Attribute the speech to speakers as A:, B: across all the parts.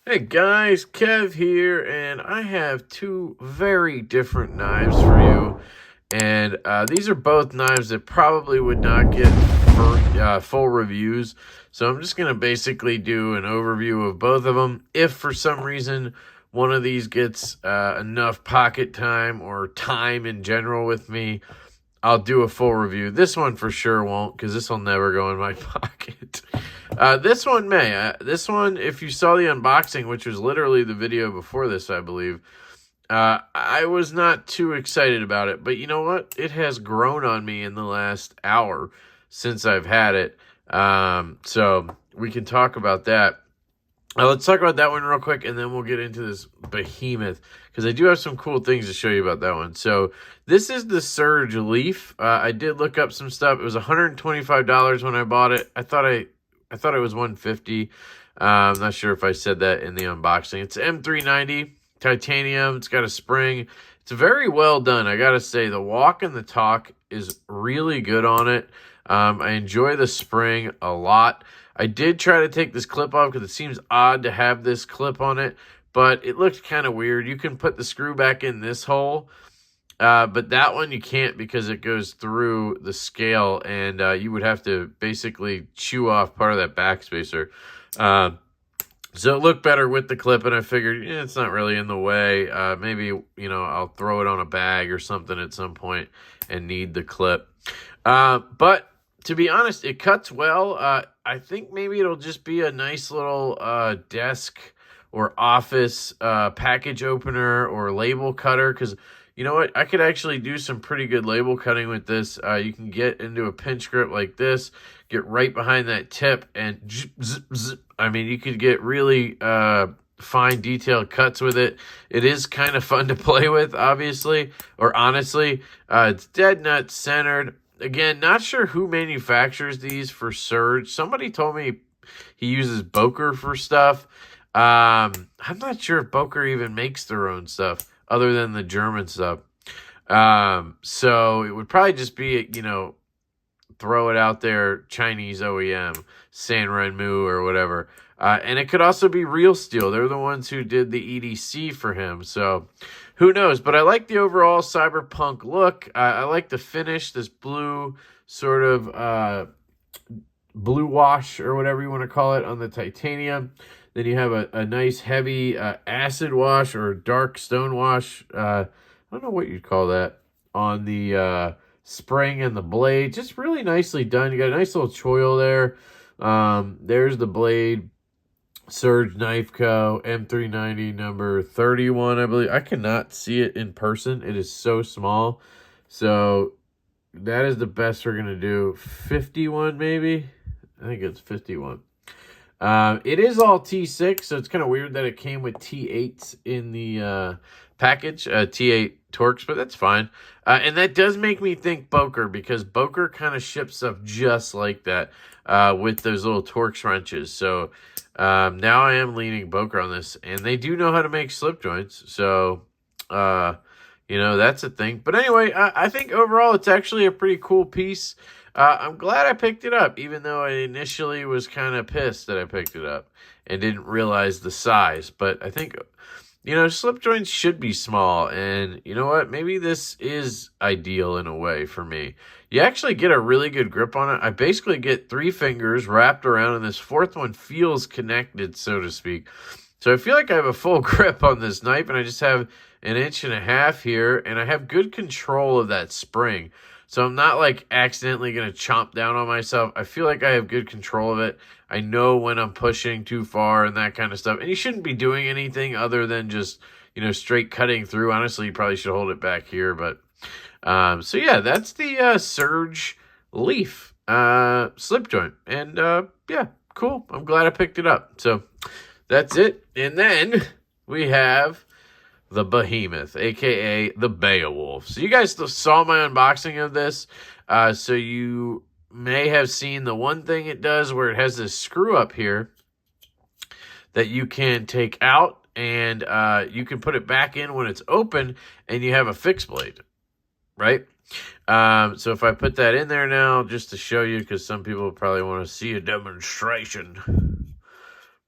A: Hey guys, Kev here, and I have two very different knives for you. And these are both knives that probably would not get full reviews. So I'm just going to basically do an overview of both of them. If for some reason one of these gets enough pocket time or time in general with me, I'll do a full review. This one for sure won't, because this will never go in my pocket. This one may. This one, if you saw the unboxing, which was literally the video before this, I believe, I was not too excited about it. But you know what? It has grown on me in the last hour since I've had it. So we can talk about that. Let's talk about that one real quick, and then we'll get into this behemoth, because I do have some cool things to show you about that one. So this is the Surge Leaf. I did look up some stuff. It was $125 when I bought it. I thought it was $150. I'm not sure if I said that in the unboxing. It's M390 titanium. It's got a spring. It's very well done. I gotta say, the walk and the talk is really good on it. I enjoy the spring a lot. I did try to take this clip off because it seems odd to have this clip on it, but it looked kind of weird. You can put the screw back in this hole, but that one you can't because it goes through the scale, and you would have to basically chew off part of that backspacer. So it looked better with the clip, and I figured it's not really in the way. Maybe, I'll throw it on a bag or something at some point and need the clip. But to be honest, it cuts well. I think maybe it'll just be a nice little desk or office package opener or label cutter, because you know what? I could actually do some pretty good label cutting with this. You can get into a pinch grip like this, get right behind that tip, and zip, zip, zip. I mean, you could get really fine detailed cuts with it. It is kind of fun to play with, obviously, or honestly. It's dead nut centered. Again, not sure who manufactures these for Surge. Somebody told me he uses Boker for stuff. I'm not sure if Boker even makes their own stuff other than the German stuff. So it would probably just be, throw it out there, Chinese OEM, Sanrenmu or whatever. And it could also be Real Steel. They're the ones who did the EDC for him. So who knows? But I like the overall cyberpunk look. I like the finish, this blue sort of blue wash or whatever you want to call it on the titanium. Then you have a nice heavy acid wash or dark stone wash. I don't know what you'd call that on the spring and the blade. Just really nicely done. You got a nice little choil there. There's the blade. Surge Knife Co. M390 number 31, I believe. I cannot see it in person. It is so small. So that is the best we're going to do. 51 maybe? I think it's 51. It is all T6, so it's kind of weird that it came with T8s in the package, T8 Torx, but that's fine. And that does make me think Boker, because Boker kind of ships stuff just like that with those little Torx wrenches. So now I am leaning Boker on this, and they do know how to make slip joints. So, that's a thing. But anyway, I think overall it's actually a pretty cool piece. I'm glad I picked it up, even though I initially was kind of pissed that I picked it up and didn't realize the size. But I think, slip joints should be small. And you know what? Maybe this is ideal in a way for me. You actually get a really good grip on it. I basically get 3 fingers wrapped around, and this fourth one feels connected, so to speak. So I feel like I have a full grip on this knife, and I just have 1.5 inches here, and I have good control of that spring. So I'm not like accidentally going to chomp down on myself. I feel like I have good control of it. I know when I'm pushing too far and that kind of stuff. And you shouldn't be doing anything other than just, straight cutting through. Honestly, you probably should hold it back here. But so yeah, that's the Surge Leaf slip joint. And yeah, cool. I'm glad I picked it up. So that's it. And then we have the Behemoth, a.k.a. the Beowulf. So you guys saw my unboxing of this. So you may have seen the one thing it does where it has this screw up here that you can take out, and you can put it back in when it's open, and you have a fixed blade, right? So if I put that in there now, just to show you, because some people probably want to see a demonstration.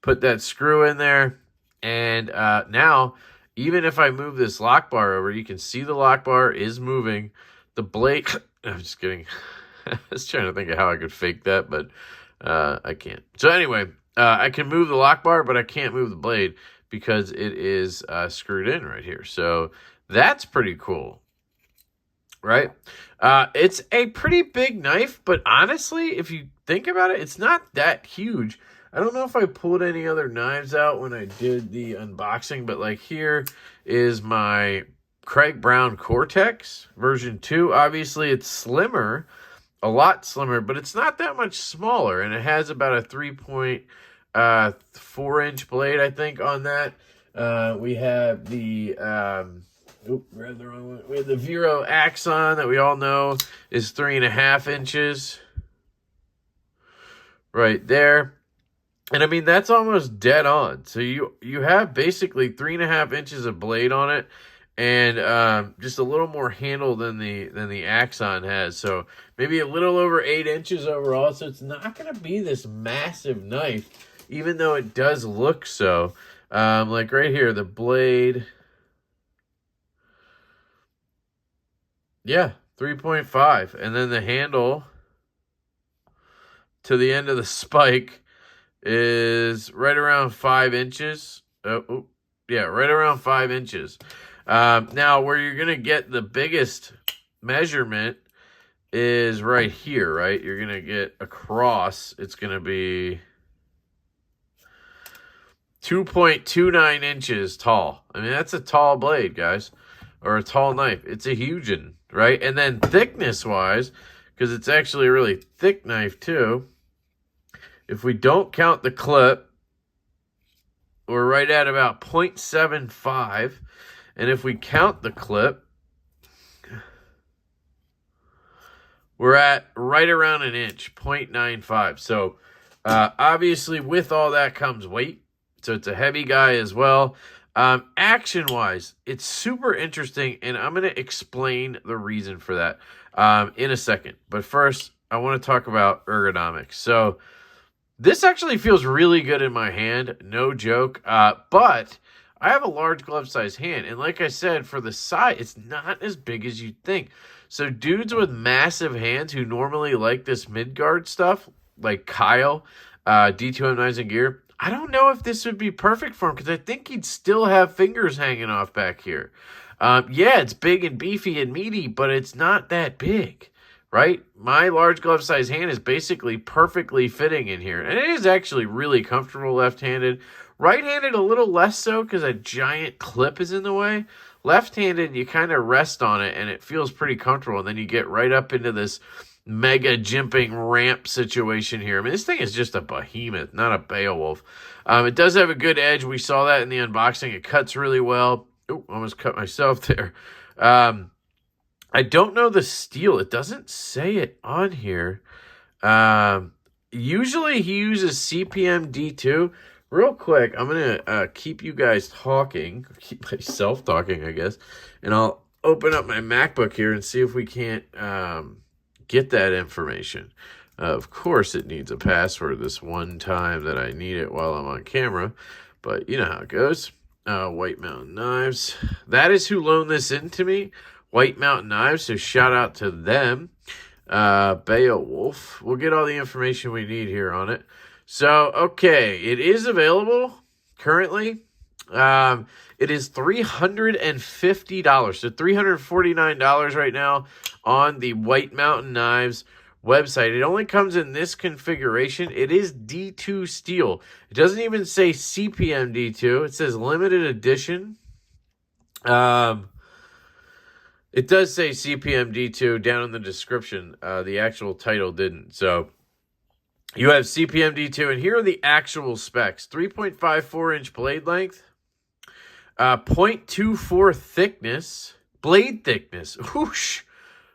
A: Put that screw in there. And now, even if I move this lock bar over, you can see the lock bar is moving. The blade, I'm just kidding. I was trying to think of how I could fake that, but I can't. So anyway, I can move the lock bar, but I can't move the blade because it is screwed in right here. So that's pretty cool, right? It's a pretty big knife, but honestly, if you think about it, it's not that huge. I don't know if I pulled any other knives out when I did the unboxing, but like here is my Craig Brown Cortex version 2. Obviously, it's slimmer, a lot slimmer, but it's not that much smaller, and it has about a 3.4-inch blade, I think, on that. We have the read the wrong one. We have the Vero Axon that we all know is 3.5 inches right there. And I mean, that's almost dead on. So you have basically 3.5 inches of blade on it, and just a little more handle than the Axon has. So maybe a little over 8 inches overall. So it's not going to be this massive knife, even though it does look so. Like right here, the blade, yeah, 3.5, and then the handle to the end of the spike is right around 5 inches. Yeah, right around 5 inches. Now, where you're going to get the biggest measurement is right here, right? You're going to get across. It's going to be 2.29 inches tall. I mean, that's a tall blade, guys, or a tall knife. It's a huge one, right? And then thickness-wise, because it's actually a really thick knife, too. If we don't count the clip, we're right at about 0.75. And if we count the clip, we're at right around an inch, 0.95. So obviously with all that comes weight. So it's a heavy guy as well. Action-wise, it's super interesting, and I'm going to explain the reason for that in a second. But first, I want to talk about ergonomics. So this actually feels really good in my hand, no joke, but I have a large glove-sized hand, and like I said, for the size, it's not as big as you'd think. So dudes with massive hands who normally like this Midgard stuff, like Kyle, D2M Knives and Gear, I don't know if this would be perfect for him, because I think he'd still have fingers hanging off back here. Yeah, it's big and beefy and meaty, but it's not that big. Right? My large glove size hand is basically perfectly fitting in here. And it is actually really comfortable left-handed. Right-handed, a little less so because a giant clip is in the way. Left-handed, you kind of rest on it and it feels pretty comfortable. And then you get right up into this mega jimping ramp situation here. I mean, this thing is just a behemoth, not a Beowulf. It does have a good edge. We saw that in the unboxing. It cuts really well. Oh, almost cut myself there. I don't know the steel. It doesn't say it on here. Usually he uses CPM D2. Real quick, I'm going to keep you guys talking. Keep myself talking, I guess. And I'll open up my MacBook here and see if we can't get that information. Of course, it needs a password this one time that I need it while I'm on camera. But you know how it goes. White Mountain Knives. That is who loaned this in to me. White Mountain Knives, so shout out to them. Beowulf. We'll get all the information we need here on it. So, okay, it is available currently. It is $350, so $349 right now on the White Mountain Knives website. It only comes in this configuration. It is D2 steel. It doesn't even say CPM D2. It says limited edition. It does say CPM D2 down in the description. The actual title didn't. So you have CPM D2, and here are the actual specs. 3.54-inch blade length, 0.24 thickness, blade thickness. Whoosh!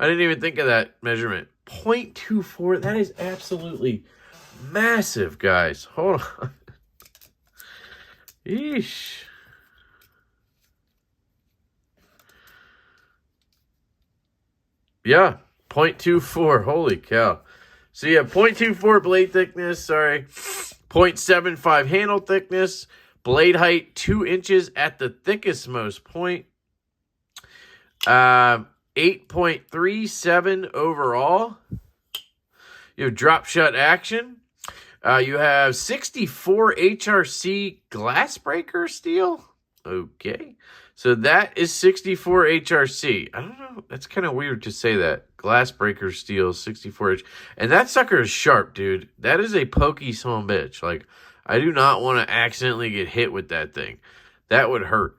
A: I didn't even think of that measurement. 0.24. That is absolutely massive, guys. Hold on. Eesh. Yeah, 0.24. Holy cow. So you have 0.24 blade thickness, 0.75 handle thickness, Blade height, 2 inches at the thickest most point. 8.37 overall. You have drop shut action. You have 64 HRC glass breaker steel. Okay. So that is 64 HRC. I don't know. That's kind of weird to say that. Glass breaker steel, 64 H. And that sucker is sharp, dude. That is a pokey son of a bitch. Like, I do not want to accidentally get hit with that thing. That would hurt.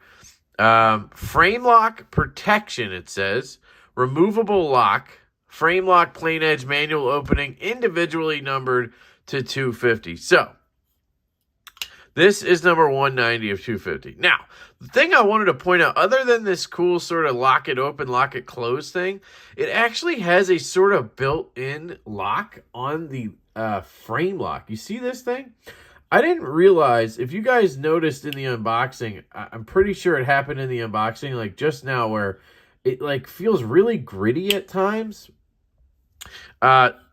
A: Frame lock protection, it says. Removable lock. Frame lock, plain edge, manual opening, individually numbered to 250. So, this is number 190 of 250. Now, the thing I wanted to point out, other than this cool sort of lock it open, lock it close thing, it actually has a sort of built-in lock on the frame lock. You see this thing? I didn't realize, if you guys noticed in the unboxing, I'm pretty sure it happened in the unboxing, like just now, where it like feels really gritty at times.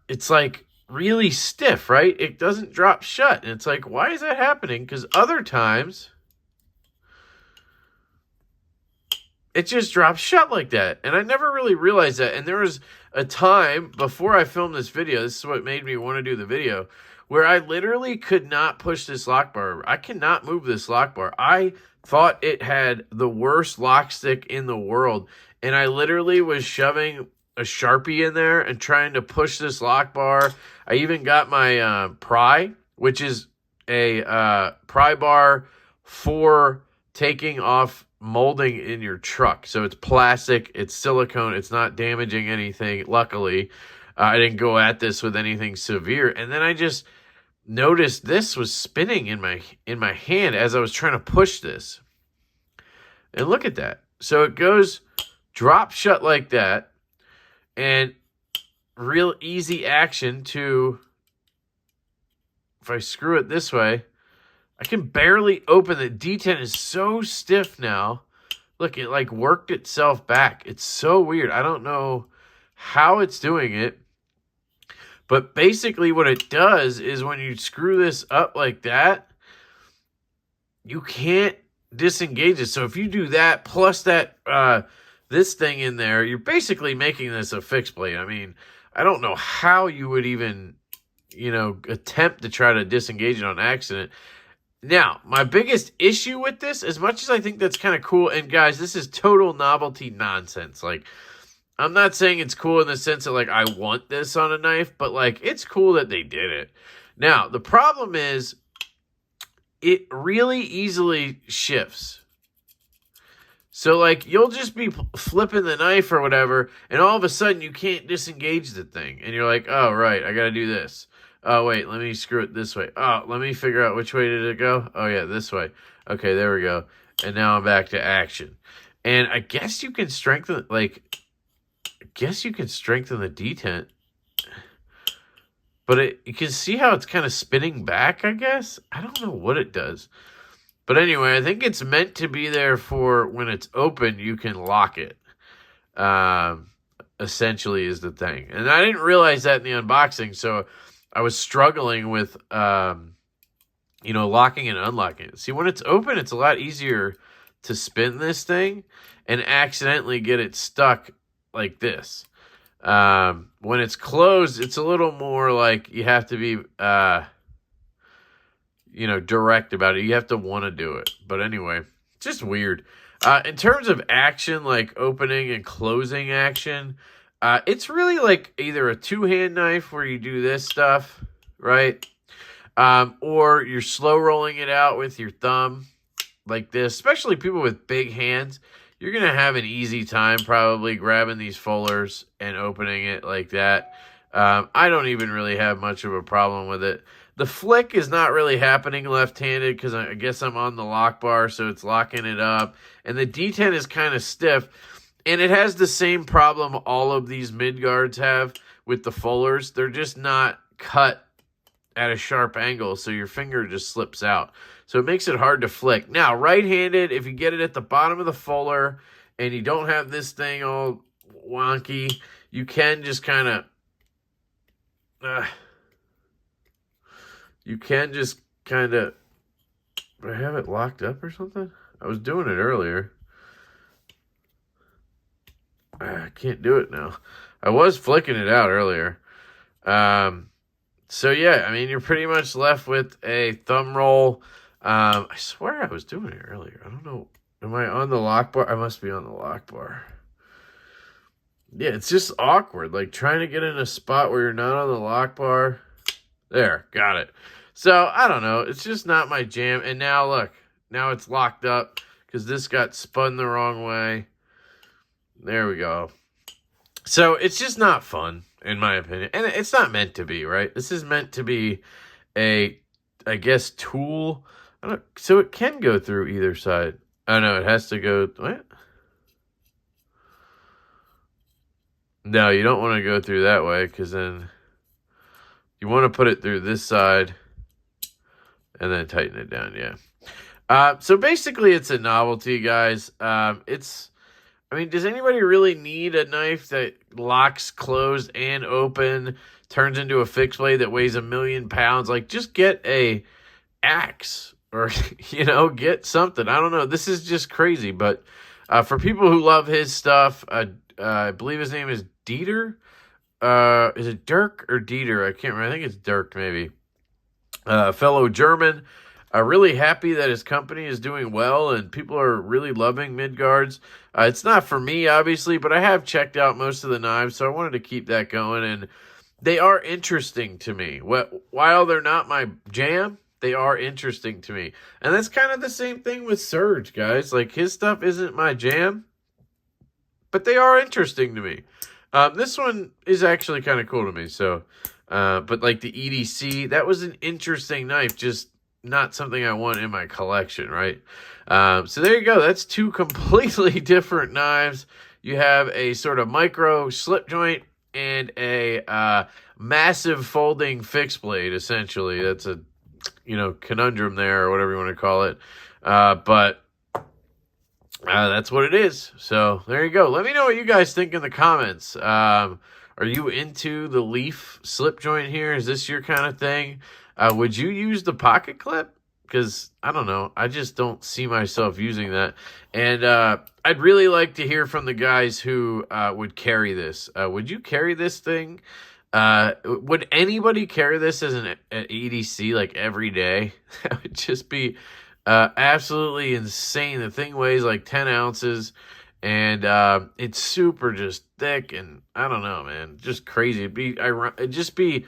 A: It's like really stiff, right? It doesn't drop shut. And it's like, why is that happening? Because other times it just drops shut like that. And I never really realized that. And there was a time before I filmed this video, this is what made me want to do the video, where I literally could not push this lock bar. I cannot move this lock bar. I thought it had the worst lock stick in the world. And I literally was shoving a Sharpie in there and trying to push this lock bar. I even got my pry, which is a pry bar for taking off molding in your truck. So it's plastic, it's silicone, it's not damaging anything. Luckily, I didn't go at this with anything severe. And then I just noticed this was spinning in my hand as I was trying to push this. And look at that. So it goes drop shut like that. And real easy action to, if I screw it this way, I can barely open. The D10 is so stiff now. Look, it like worked itself back. It's so weird. I don't know how it's doing it. But basically what it does is when you screw this up like that, you can't disengage it. So if you do that plus that this thing in there, you're basically making this a fixed blade. I mean, I don't know how you would even, attempt to try to disengage it on accident. Now, my biggest issue with this, as much as I think that's kind of cool, and guys, this is total novelty nonsense. Like, I'm not saying it's cool in the sense that, like, I want this on a knife, but, like, it's cool that they did it. Now, the problem is it really easily shifts. So, like, you'll just be flipping the knife or whatever, and all of a sudden you can't disengage the thing. And you're like, oh, right, I got to do this. Oh, wait, let me screw it this way. Oh, let me figure out which way did it go. Oh, yeah, this way. Okay, there we go. And now I'm back to action. And I guess you can strengthen, the detent. But you can see how it's kind of spinning back, I guess. I don't know what it does. But anyway, I think it's meant to be there for when it's open, you can lock it. Essentially is the thing. And I didn't realize that in the unboxing, so I was struggling with, locking and unlocking it. See, when it's open, it's a lot easier to spin this thing and accidentally get it stuck like this. When it's closed, it's a little more like you have to be... direct about it. You have to want to do it. But anyway, it's just weird. In terms of action, like opening and closing action, it's really like either a two-hand knife where you do this stuff, right? Or you're slow rolling it out with your thumb like this. Especially people with big hands. You're going to have an easy time probably grabbing these fullers and opening it like that. I don't even really have much of a problem with it. The flick is not really happening left-handed because I guess I'm on the lock bar, so it's locking it up. And the D10 is kind of stiff. And it has the same problem all of these Midgaards have with the fullers. They're just not cut at a sharp angle, so your finger just slips out. So it makes it hard to flick. Now, right-handed, if you get it at the bottom of the fuller and you don't have this thing all wonky, you can just kind of... Do I have it locked up or something? I was doing it earlier. I can't do it now. I was flicking it out earlier. So yeah, I mean, you're pretty much left with a thumb roll. I swear I was doing it earlier. I don't know. Am I on the lock bar? I must be on the lock bar. Yeah, it's just awkward. Like trying to get in a spot where you're not on the lock bar. There, got it. So I don't know. It's just not my jam. And now look, now it's locked up because this got spun the wrong way. There we go. So it's just not fun, in my opinion. And it's not meant to be, right? This is meant to be a, I guess, tool. So it can go through either side. Oh, no, it has to go... What? No, you don't want to go through that way because then you want to put it through this side and then tighten it down, yeah. So basically it's a novelty, guys. I mean, does anybody really need a knife that locks closed and open, turns into a fixed blade that weighs 1,000,000 pounds? Like, just get a axe or, you know, get something. I don't know. This is just crazy. But for people who love his stuff, I believe his name is Dieter. Is it Dirk or Dieter? I can't remember. I think it's Dirk, maybe. Fellow German. Really happy that his company is doing well and people are really loving Midgaards. It's not for me, obviously, but I have checked out most of the knives, so I wanted to keep that going. And they are interesting to me. While they're not my jam, they are interesting to me. And that's kind of the same thing with Serge, guys. Like, his stuff isn't my jam, but they are interesting to me. This one is actually kind of cool to me. So, but like the EDC, that was an interesting knife, just not something I want in my collection, right? So there you go. That's two completely different knives. You have a sort of micro slip joint and a massive folding fixed blade, essentially. That's a, you know, conundrum there, or whatever you want to call it. But that's what it is. So there you go. Let me know what you guys think in the comments. Are you into the leaf slip joint here? Is this your kind of thing? Would you use the pocket clip? Because, I don't know, I just don't see myself using that. And I'd really like to hear from the guys who would carry this. Would you carry this thing? Would anybody carry this as an EDC, like, every day? That would just be absolutely insane. The thing weighs like 10 ounces. And it's super just thick. And I don't know, man. Just crazy. It'd just be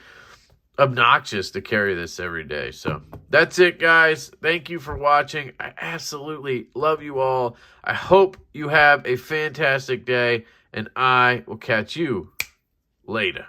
A: obnoxious to carry this every day. So that's it, guys. Thank you for watching. I absolutely love you all. I hope you have a fantastic day, and I will catch you later.